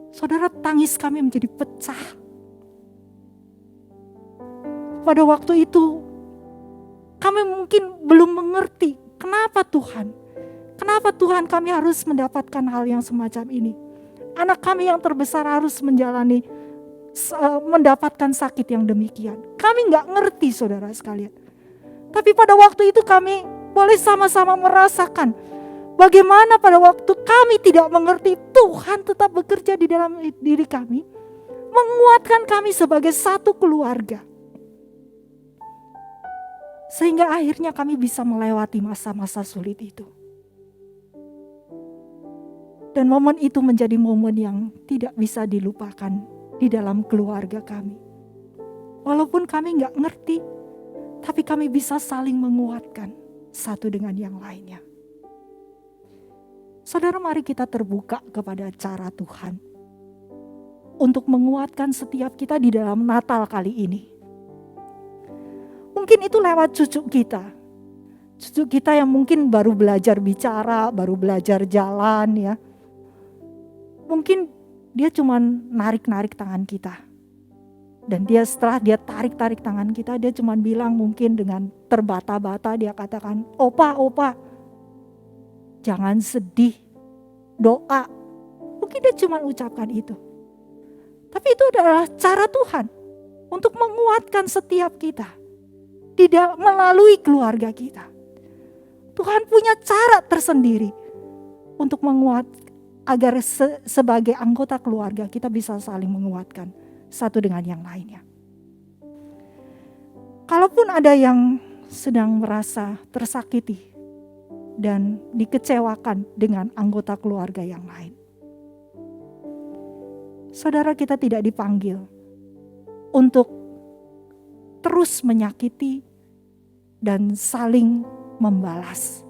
Saudara, tangis kami menjadi pecah. Pada waktu itu, kami mungkin belum mengerti kenapa Tuhan kami harus mendapatkan hal yang semacam ini. Anak kami yang terbesar harus mendapatkan sakit yang demikian. Kami gak ngerti saudara sekalian. Tapi pada waktu itu kami boleh sama-sama merasakan bagaimana pada waktu kami tidak mengerti, Tuhan tetap bekerja di dalam diri kami, menguatkan kami sebagai satu keluarga. Sehingga akhirnya kami bisa melewati masa-masa sulit itu. Dan momen itu menjadi momen yang tidak bisa dilupakan di dalam keluarga kami. Walaupun kami gak ngerti, tapi kami bisa saling menguatkan satu dengan yang lainnya. Saudara, mari kita terbuka kepada cara Tuhan untuk menguatkan setiap kita di dalam Natal kali ini. Mungkin itu lewat cucu kita. Cucu kita yang mungkin baru belajar bicara, baru belajar jalan ya. Mungkin dia cuma narik-narik tangan kita. Dan setelah dia tarik-tarik tangan kita, dia cuma bilang mungkin dengan terbata-bata, dia katakan, Opa, jangan sedih, doa. Mungkin dia cuma ucapkan itu. Tapi itu adalah cara Tuhan untuk menguatkan setiap kita. Tidak melalui keluarga kita. Tuhan punya cara tersendiri untuk menguatkan agar sebagai anggota keluarga kita bisa saling menguatkan satu dengan yang lainnya. Kalaupun ada yang sedang merasa tersakiti dan dikecewakan dengan anggota keluarga yang lain, saudara, kita tidak dipanggil untuk terus menyakiti dan saling membalas.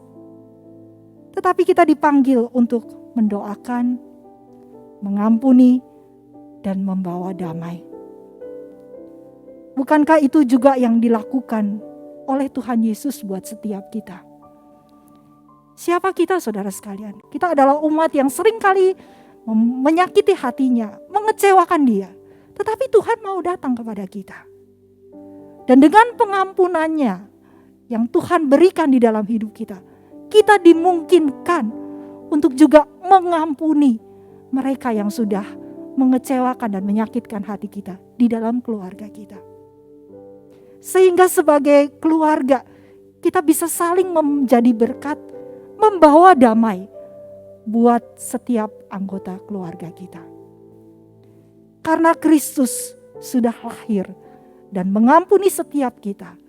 Tetapi kita dipanggil untuk mendoakan, mengampuni, dan membawa damai. Bukankah itu juga yang dilakukan oleh Tuhan Yesus buat setiap kita? Siapa kita, saudara sekalian? Kita adalah umat yang seringkali menyakiti hatinya, mengecewakan dia. Tetapi Tuhan mau datang kepada kita. Dan dengan pengampunannya yang Tuhan berikan di dalam hidup kita, kita dimungkinkan untuk juga mengampuni mereka yang sudah mengecewakan dan menyakitkan hati kita di dalam keluarga kita. Sehingga sebagai keluarga kita bisa saling menjadi berkat, membawa damai buat setiap anggota keluarga kita. Karena Kristus sudah lahir dan mengampuni setiap kita,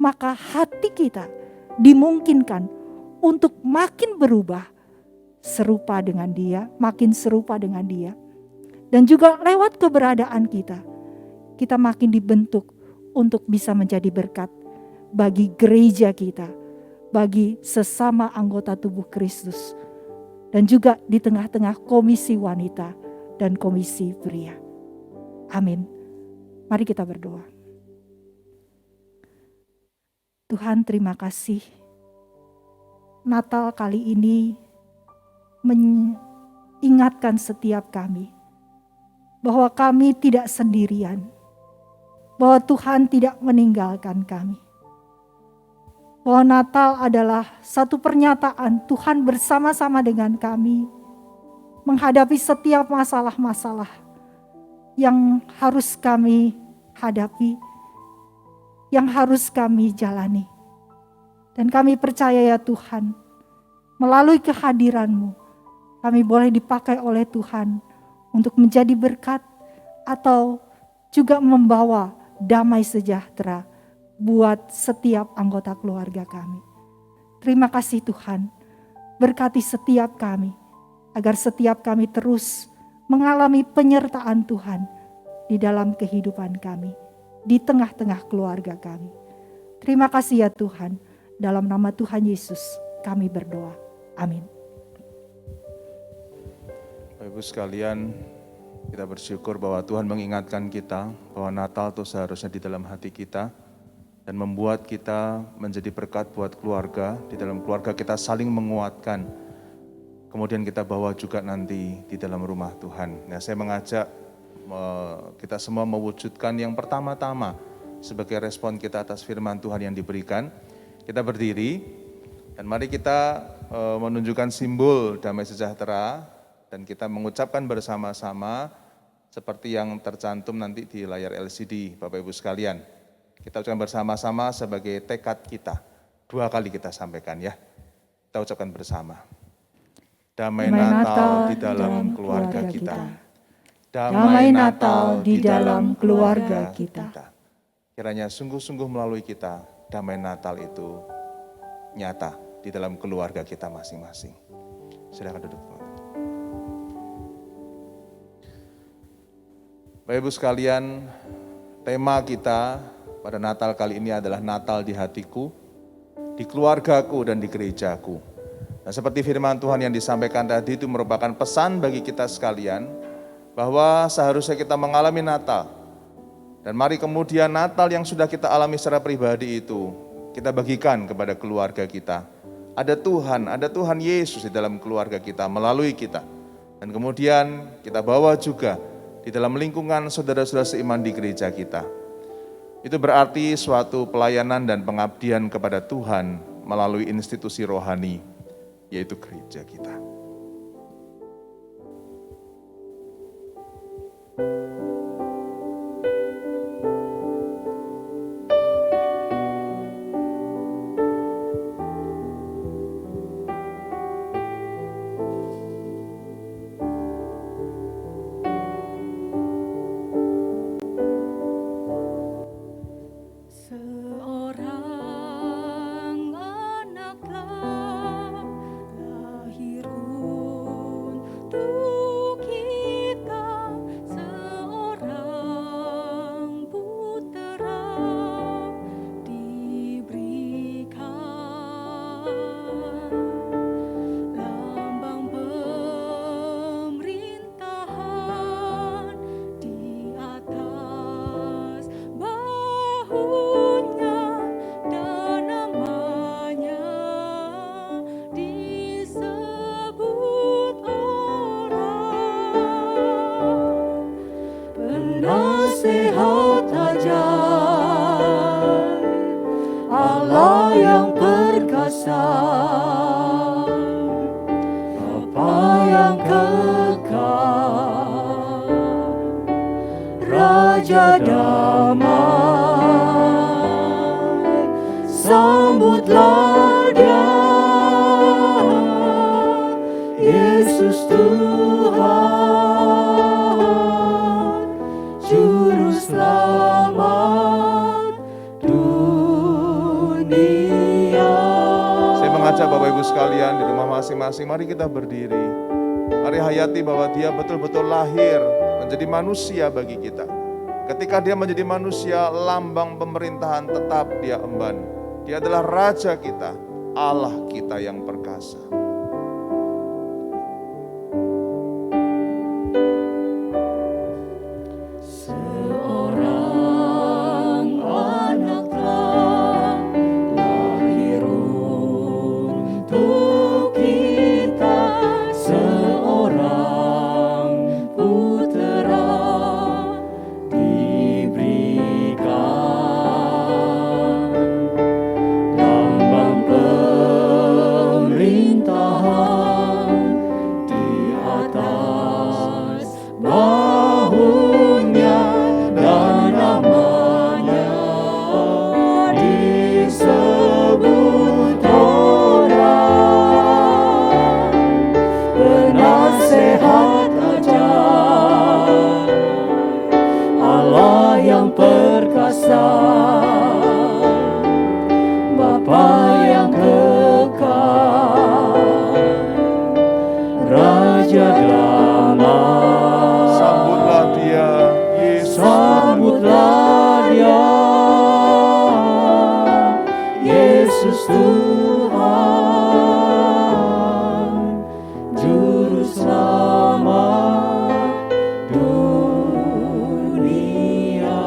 maka hati kita dimungkinkan untuk makin berubah serupa dengan Dia, makin serupa dengan Dia. Dan juga lewat keberadaan kita, kita makin dibentuk untuk bisa menjadi berkat bagi gereja kita, bagi sesama anggota tubuh Kristus, dan juga di tengah-tengah komisi wanita dan komisi pria. Amin. Mari kita berdoa. Tuhan, terima kasih. Natal kali ini mengingatkan setiap kami bahwa kami tidak sendirian, bahwa Tuhan tidak meninggalkan kami. Bahwa Natal adalah satu pernyataan Tuhan bersama-sama dengan kami menghadapi setiap masalah-masalah yang harus kami hadapi, yang harus kami jalani. Dan kami percaya ya Tuhan, melalui kehadiran-Mu, kami boleh dipakai oleh Tuhan untuk menjadi berkat atau juga membawa damai sejahtera buat setiap anggota keluarga kami. Terima kasih Tuhan, berkati setiap kami, agar setiap kami terus mengalami penyertaan Tuhan di dalam kehidupan kami, di tengah-tengah keluarga kami. Terima kasih ya Tuhan, dalam nama Tuhan Yesus kami berdoa. Amin. Bapak Ibu sekalian, kita bersyukur bahwa Tuhan mengingatkan kita bahwa Natal itu seharusnya di dalam hati kita dan membuat kita menjadi berkat buat keluarga. Di dalam keluarga kita saling menguatkan. Kemudian kita bawa juga nanti di dalam rumah Tuhan. Nah, saya mengajak kita semua mewujudkan yang pertama-tama sebagai respon kita atas firman Tuhan yang diberikan. Kita berdiri dan mari kita menunjukkan simbol damai sejahtera. Dan kita mengucapkan bersama-sama seperti yang tercantum nanti di layar LCD, Bapak Ibu sekalian. Kita ucapkan bersama-sama sebagai tekad kita. 2 kali kita sampaikan ya. Kita ucapkan bersama. Damai Natal di dalam keluarga kita. Damai Natal di dalam keluarga kita. Kiranya sungguh-sungguh melalui kita, damai Natal itu nyata di dalam keluarga kita masing-masing. Silakan duduk. Bapak Ibu sekalian, tema kita pada Natal kali ini adalah Natal di hatiku, di keluargaku dan di gerejaku. Nah, seperti firman Tuhan yang disampaikan tadi itu merupakan pesan bagi kita sekalian bahwa seharusnya kita mengalami Natal. Dan mari kemudian Natal yang sudah kita alami secara pribadi itu kita bagikan kepada keluarga kita. Ada Tuhan Yesus di dalam keluarga kita melalui kita. Dan kemudian kita bawa juga di dalam lingkungan saudara-saudara seiman di gereja kita. Itu berarti suatu pelayanan dan pengabdian kepada Tuhan melalui institusi rohani, yaitu gereja kita. Lahir untuk kita, Bapa yang kekal, Raja damai, sambutlah Dia, Yesus Tuhan, Juru Selamat dunia. Saya mengajak Bapak Ibu sekalian di rumah masing-masing, mari kita berdiri. Mari hayati bahwa Dia betul-betul lahir menjadi manusia bagi kita. Ketika Dia menjadi manusia, lambang pemerintahan tetap Dia emban. Dia adalah Raja kita, Allah kita yang perkasa. Seorang anak telah lahir untuk kita, seorang putera diberikan, lambang pemerintahan di atas bahunya, dan namanya disebut orang penasehat ajaib, Allah yang perkasa, Bapa yang kekal, Raja damai. Sambutlah Dia, Yesus. Sambutlah Dia, Yesus Tuhan, Juru Selamat dunia.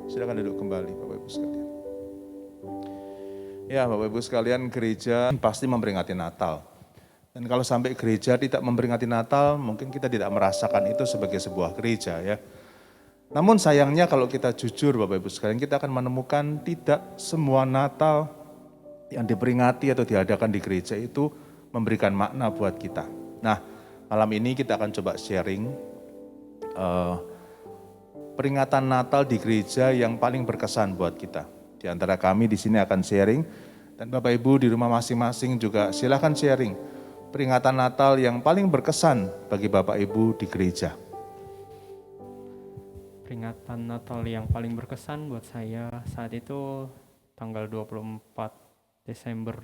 Silakan duduk kembali Bapak Ibu sekalian. Ya Bapak Ibu sekalian, gereja pasti memperingati Natal. Dan kalau sampai gereja tidak memperingati Natal, mungkin kita tidak merasakan itu sebagai sebuah gereja ya. Namun sayangnya kalau kita jujur Bapak Ibu sekalian, kita akan menemukan tidak semua Natal yang diperingati atau diadakan di gereja itu memberikan makna buat kita. Nah, malam ini kita akan coba sharing peringatan Natal di gereja yang paling berkesan buat kita. Di antara kami di sini akan sharing, dan Bapak Ibu di rumah masing-masing juga silakan sharing peringatan Natal yang paling berkesan bagi Bapak Ibu di gereja. Peringatan Natal yang paling berkesan buat saya saat itu tanggal 24 Desember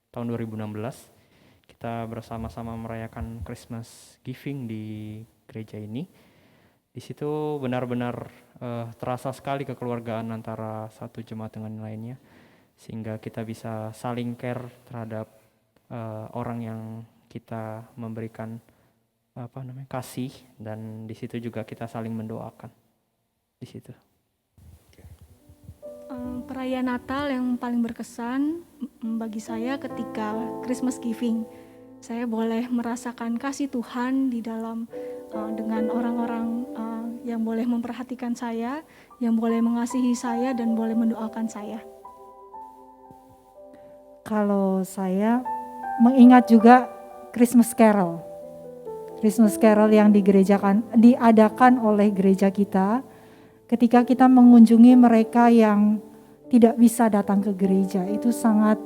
tahun 2016. Kita bersama-sama merayakan Christmas Giving di gereja ini. Di situ benar-benar terasa sekali kekeluargaan antara satu jemaat dengan lainnya, sehingga kita bisa saling care terhadap orang yang kita memberikan kasih, dan di situ juga kita saling mendoakan di situ. Perayaan Natal yang paling berkesan bagi saya ketika Christmas Giving. Saya boleh merasakan kasih Tuhan di dalam dengan orang-orang yang boleh memperhatikan saya, yang boleh mengasihi saya dan boleh mendoakan saya. Kalau saya mengingat juga Christmas Carol. Christmas Carol yang diadakan oleh gereja kita ketika kita mengunjungi mereka yang tidak bisa datang ke gereja. Itu sangat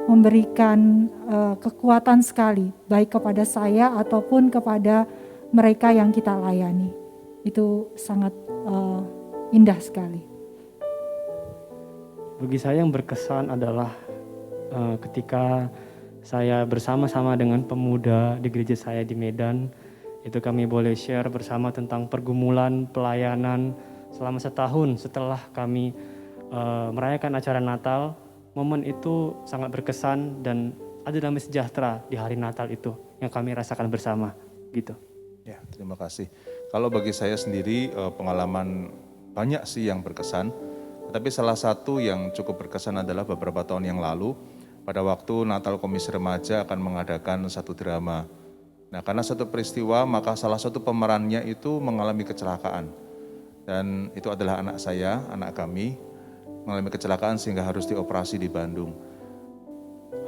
memberikan kekuatan sekali, baik kepada saya ataupun kepada mereka yang kita layani. Itu sangat indah sekali. Bagi saya yang berkesan adalah ketika saya bersama-sama dengan pemuda di gereja saya di Medan, itu kami boleh share bersama tentang pergumulan pelayanan selama setahun setelah kami merayakan acara Natal. Momen itu sangat berkesan dan ada damai sejahtera di hari Natal itu yang kami rasakan bersama gitu. Ya, terima kasih. Kalau bagi saya sendiri pengalaman banyak sih yang berkesan, tapi salah satu yang cukup berkesan adalah beberapa tahun yang lalu. Pada waktu Natal Komisi Remaja akan mengadakan satu drama. Nah, karena satu peristiwa, maka salah satu pemerannya itu mengalami kecelakaan. Dan itu adalah anak saya, anak kami, mengalami kecelakaan sehingga harus dioperasi di Bandung.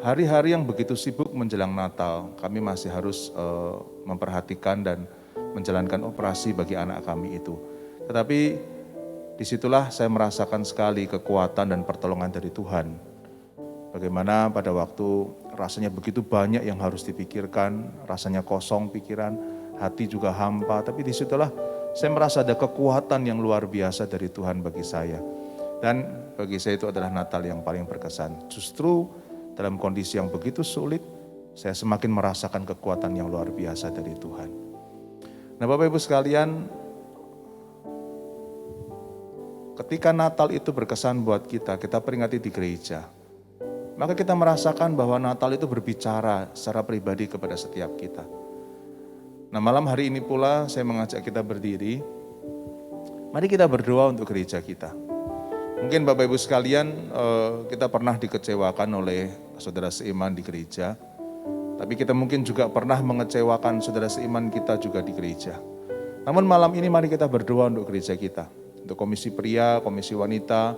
hari-hari yang begitu sibuk menjelang Natal, kami masih harus memperhatikan dan menjalankan operasi bagi anak kami itu. Tetapi disitulah saya merasakan sekali kekuatan dan pertolongan dari Tuhan. Bagaimana pada waktu rasanya begitu banyak yang harus dipikirkan, rasanya kosong pikiran, hati juga hampa, tapi disitulah saya merasa ada kekuatan yang luar biasa dari Tuhan bagi saya. Dan bagi saya itu adalah Natal yang paling berkesan. Justru dalam kondisi yang begitu sulit, saya semakin merasakan kekuatan yang luar biasa dari Tuhan. Nah Bapak Ibu sekalian, ketika Natal itu berkesan buat kita peringati di gereja, maka kita merasakan bahwa Natal itu berbicara secara pribadi kepada setiap kita. Nah malam hari ini pula saya mengajak kita berdiri, mari kita berdoa untuk gereja kita. Mungkin Bapak Ibu sekalian kita pernah dikecewakan oleh saudara seiman di gereja, tapi kita mungkin juga pernah mengecewakan saudara seiman kita juga di gereja. Namun malam ini mari kita berdoa untuk gereja kita, untuk komisi pria, komisi wanita,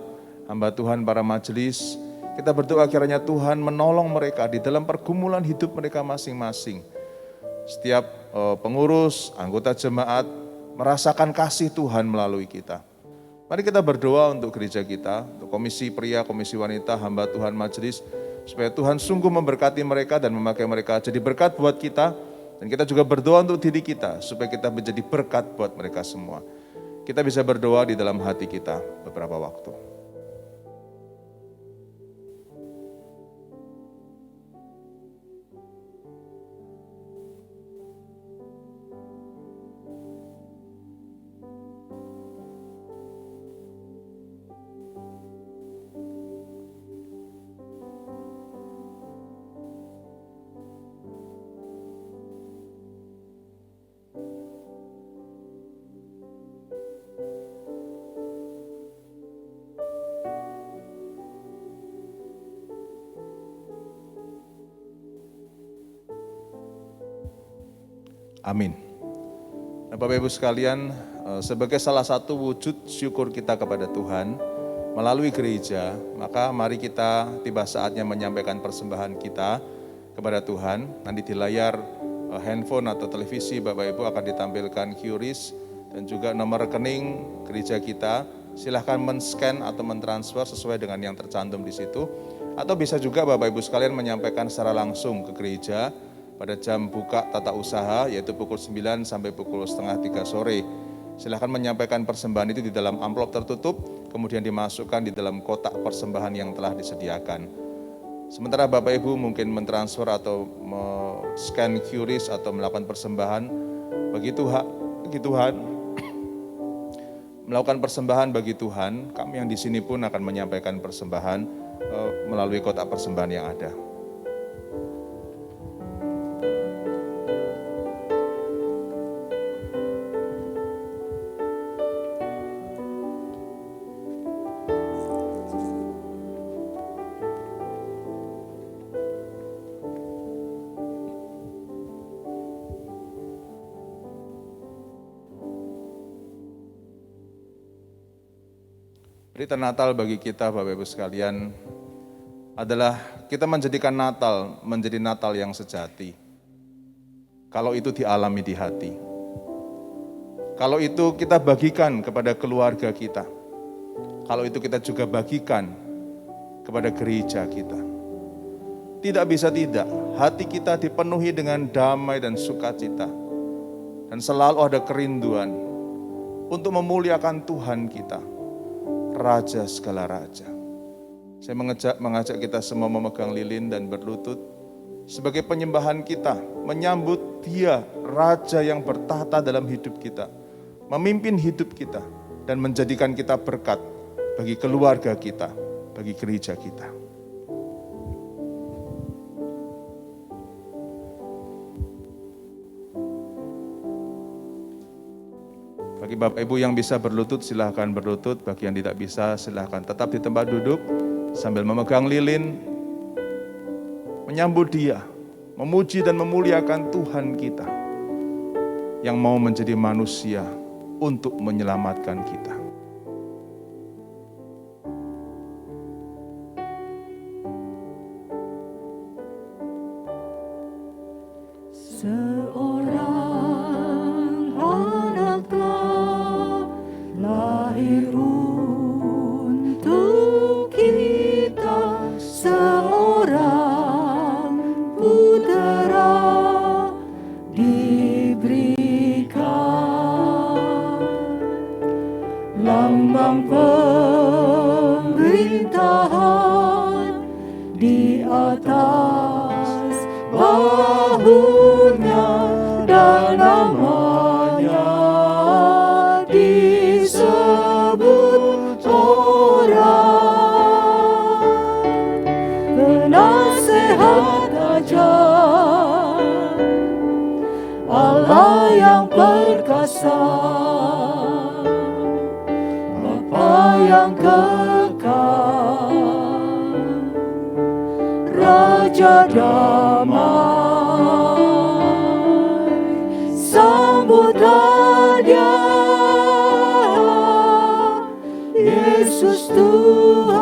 hamba Tuhan, para majelis. Kita berdoa kiranya Tuhan menolong mereka di dalam pergumulan hidup mereka masing-masing. Setiap pengurus, anggota jemaat merasakan kasih Tuhan melalui kita. Mari kita berdoa untuk gereja kita, untuk komisi pria, komisi wanita, hamba Tuhan, majelis, supaya Tuhan sungguh memberkati mereka dan memakai mereka jadi berkat buat kita. Dan kita juga berdoa untuk diri kita, supaya kita menjadi berkat buat mereka semua. Kita bisa berdoa di dalam hati kita beberapa waktu. Amin. Nah, Bapak Ibu sekalian, sebagai salah satu wujud syukur kita kepada Tuhan melalui gereja, maka mari kita tiba saatnya menyampaikan persembahan kita kepada Tuhan. Nanti di layar handphone atau televisi Bapak Ibu akan ditampilkan QRIS dan juga nomor rekening gereja kita. Silahkan men-scan atau mentransfer sesuai dengan yang tercantum di situ. Atau bisa juga Bapak Ibu sekalian menyampaikan secara langsung ke gereja pada jam buka tata usaha, yaitu pukul 9 sampai pukul setengah 3 sore. Silahkan menyampaikan persembahan itu di dalam amplop tertutup, kemudian dimasukkan di dalam kotak persembahan yang telah disediakan. Sementara Bapak Ibu mungkin mentransfer atau scan QRIS atau melakukan persembahan bagi Tuhan, melakukan persembahan bagi Tuhan, kami yang di sini pun akan menyampaikan persembahan melalui kotak persembahan yang ada. Berita Natal bagi kita Bapak Ibu sekalian adalah kita menjadikan Natal menjadi Natal yang sejati. Kalau itu dialami di hati. Kalau itu kita bagikan kepada keluarga kita. Kalau itu kita juga bagikan kepada gereja kita. Tidak bisa tidak, hati kita dipenuhi dengan damai dan sukacita. Dan selalu ada kerinduan untuk memuliakan Tuhan kita. Raja segala raja. Saya mengajak kita semua memegang lilin dan berlutut sebagai penyembahan kita, menyambut Dia, Raja yang bertahta dalam hidup kita, memimpin hidup kita, dan menjadikan kita berkat bagi keluarga kita, bagi gereja kita. Bagi Bapak Ibu yang bisa berlutut, silahkan berlutut. Bagi yang tidak bisa, silahkan tetap di tempat duduk sambil memegang lilin, menyambut Dia, memuji dan memuliakan Tuhan kita yang mau menjadi manusia untuk menyelamatkan kita. Seorang anak telah lahir untuk kita, seorang putera diberikan, lambang pemerintahan di atas bahunya, dan namanya disebut orang penasehat ajaib, Allah yang perkasa, Bapa yang kekal, Raja damai, sambutlah Dia, Yesus Tuhan,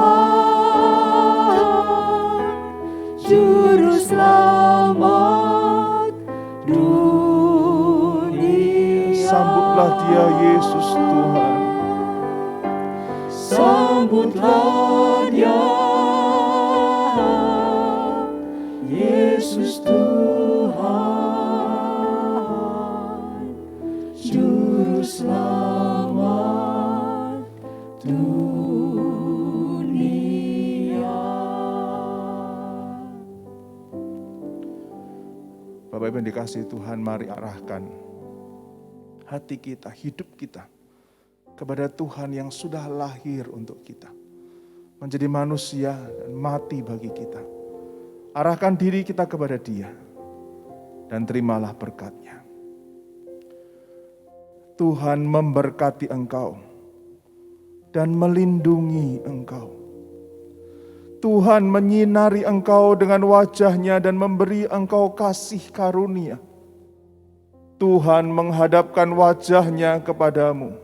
Juru Selamat dunia. Sambutlah Dia, Yesus Tuhan. Sambutlah Dia, Yesus Tuhan, Juru Selamat dunia. Bapak Ibu yang dikasihi Tuhan, mari arahkan hati kita, hidup kita kepada Tuhan yang sudah lahir untuk kita, menjadi manusia dan mati bagi kita. Arahkan diri kita kepada Dia dan terimalah berkat-Nya. Tuhan memberkati engkau dan melindungi engkau. Tuhan menyinari engkau dengan wajah-Nya dan memberi engkau kasih karunia. Tuhan menghadapkan wajah-Nya kepadamu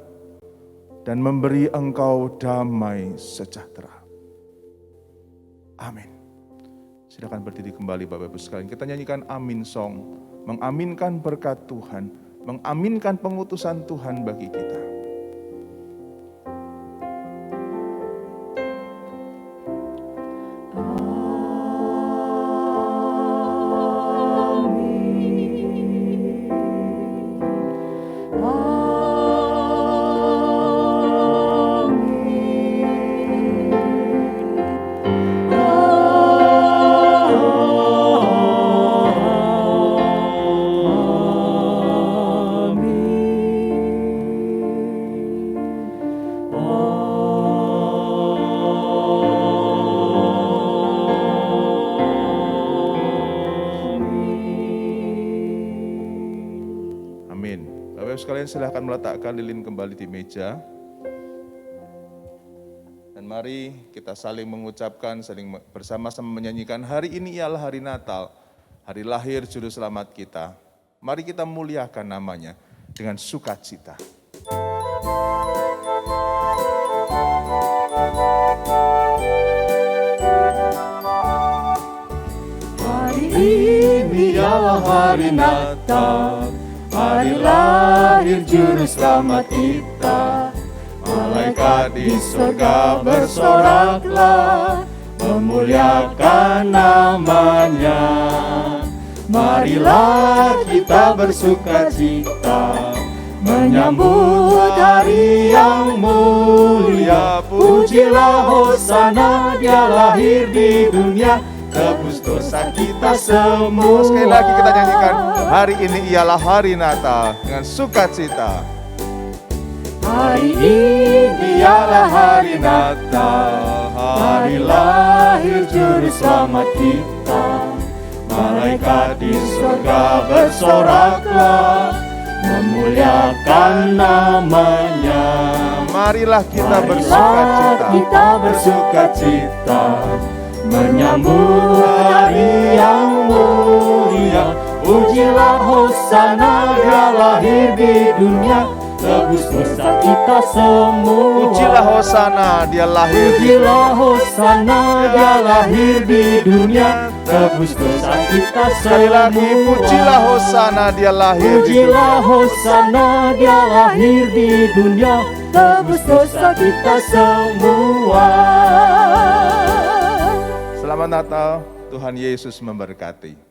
dan memberi engkau damai sejahtera. Amin. Silakan berdiri kembali Bapak Ibu sekalian. Kita nyanyikan Amin Song, mengaminkan berkat Tuhan, mengaminkan pengutusan Tuhan bagi kita. Sekalian silahkan meletakkan lilin kembali di meja. Dan mari kita saling mengucapkan, saling bersama-sama menyanyikan, hari ini ialah hari Natal, hari lahir Juru Selamat kita. Mari kita muliakan namanya dengan sukacita. Hari ini ialah hari Natal, hari lahir Juru Selamat kita. Malaikat di surga bersoraklah, memuliakan namanya. Marilah kita bersukacita, menyambut hari yang mulia. Pujilah Hosana, Dia lahir di dunia, tebus dosa kita semua. Sekali lagi kita nyanyikan, hari ini ialah hari Natal dengan sukacita. Hari ini ialah hari Natal, hari lahir Juru Selamat kita. Malaikat di surga bersoraklah, memuliakan namanya. Marilah kita bersukacita. Kita bersukacita, menyambut hari yang mulia. Pujilah Hosana, Dia lahir di dunia, tebus dosa kita semua. Pujilah Pujilah Hosana, dia lahir di Pujilah Hosana, dia lahir di dunia, tebus dosa kita semua. Sekali lagi, pujilah Hosana, dia lahir di dunia. Pujilah Hosana, dia lahir di dunia, tebus dosa kita semua. Selamat Natal, Tuhan Yesus memberkati.